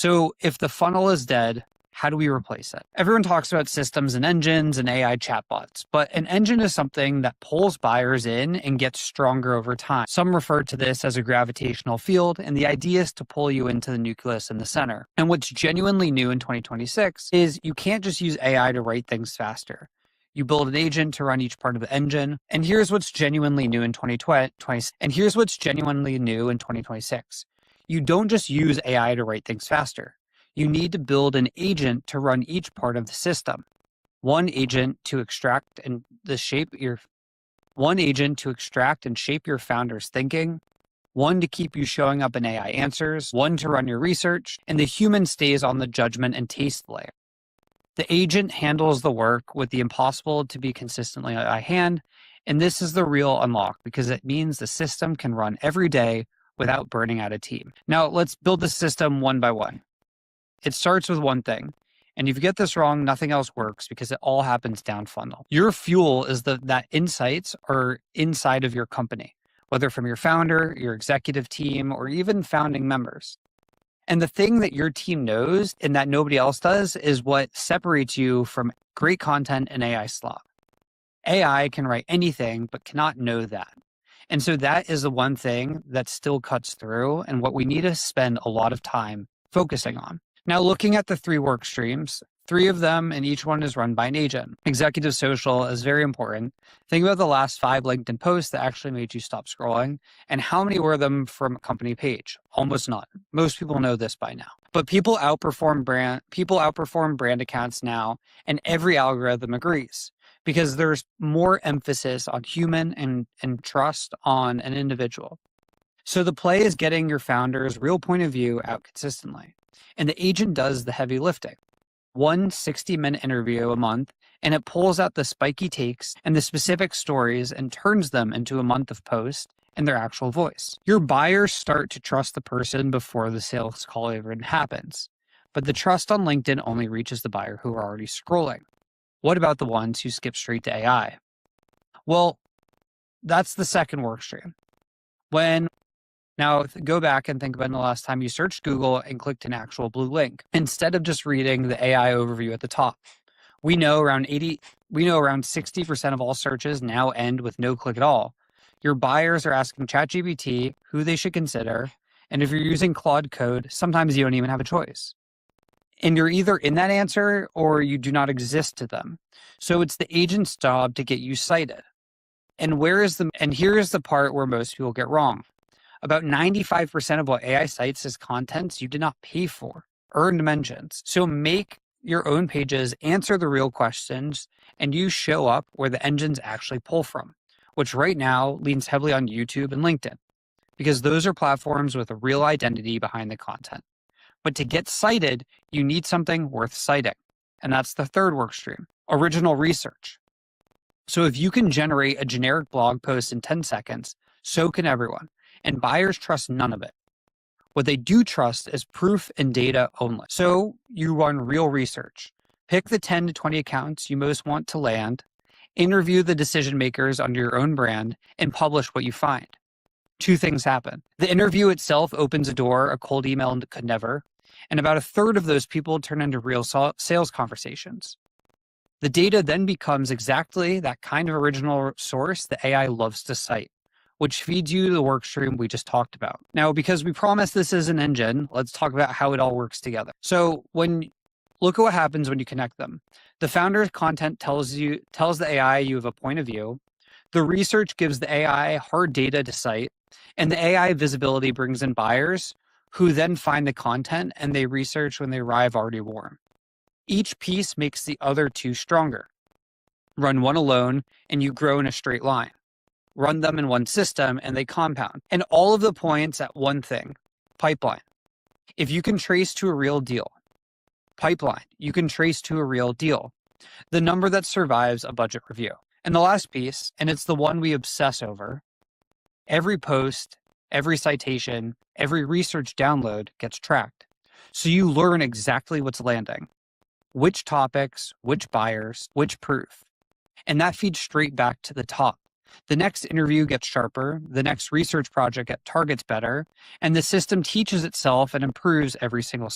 So if the funnel is dead, how do we replace it? Everyone talks about systems and engines and AI chatbots, but an engine is something that pulls buyers in and gets stronger over time. Some refer to this as a gravitational field, and the idea is to pull you into the nucleus in the center. And what's genuinely new in 2026 is you can't just use AI to write things faster. You build an agent to run each part of the engine. And here's what's genuinely new in 2026. You don't just use AI to write things faster. You need to build an agent to run each part of the system. One agent to extract and shape your founder's thinking, one to keep you showing up in AI answers, one to run your research, and the human stays on the judgment and taste layer. The agent handles the work with the impossible to be consistently by hand, and this is the real unlock because it means the system can run every day without burning out a team. Now, let's build the system one by one. It starts with one thing, and if you get this wrong, nothing else works because it all happens down funnel. Your fuel is that insights are inside of your company, whether from your founder, your executive team, or even founding members. And the thing that your team knows and that nobody else does is what separates you from great content and AI slop. AI can write anything, but cannot know that. And so that is the one thing that still cuts through and what we need to spend a lot of time focusing on. Now, looking at the 3 work streams, 3 of them and each one is run by an agent. Executive social is very important. Think about the last 5 LinkedIn posts that actually made you stop scrolling and how many were them from a company page? Almost none. Most people know this by now. But people outperform brand accounts now, and every algorithm agrees because there's more emphasis on human and trust on an individual. So the play is getting your founder's real point of view out consistently. And the agent does the heavy lifting. 1 60-minute interview a month, and it pulls out the spiky takes and the specific stories and turns them into a month of post and their actual voice. Your buyers start to trust the person before the sales call even happens. But the trust on LinkedIn only reaches the buyer who are already scrolling. What about the ones who skip straight to AI? Well, that's the second work stream. Now, go back and think about the last time you searched Google and clicked an actual blue link instead of just reading the AI overview at the top. We know around 60% of all searches now end with no click at all. Your buyers are asking ChatGPT who they should consider, and if you're using Claude Code, sometimes you don't even have a choice. And you're either in that answer or you do not exist to them. So it's the agent's job to get you cited. And here's the part where most people get wrong. About 95% of what AI cites as contents you did not pay for, earned mentions. So make your own pages, answer the real questions, and you show up where the engines actually pull from, which right now leans heavily on YouTube and LinkedIn, because those are platforms with a real identity behind the content. But to get cited, you need something worth citing. And that's the third work stream, original research. So if you can generate a generic blog post in 10 seconds, so can everyone. And buyers trust none of it. What they do trust is proof and data only. So you run real research. Pick the 10 to 20 accounts you most want to land, interview the decision makers under your own brand, and publish what you find. 2 things happen. The interview itself opens a door a cold email could never, and about 1/3 of those people turn into real sales conversations. The data then becomes exactly that kind of original source that AI loves to cite, which feeds you the work stream we just talked about. Now, because we promise this is an engine, let's talk about how it all works together. So look at what happens when you connect them. The founder's content tells the AI you have a point of view. The research gives the AI hard data to cite, and the AI visibility brings in buyers who then find the content and they research when they arrive already warm. Each piece makes the other 2 stronger. Run one alone and you grow in a straight line. Run them in one system and they compound. And all of the points at one thing, pipeline. If you can trace to a real deal, pipeline, you can trace to a real deal, the number that survives a budget review. And the last piece, and it's the one we obsess over, every post, every citation, every research download gets tracked. So you learn exactly what's landing, which topics, which buyers, which proof. And that feeds straight back to the top. The next interview gets sharper, the next research project targets better, and the system teaches itself and improves every single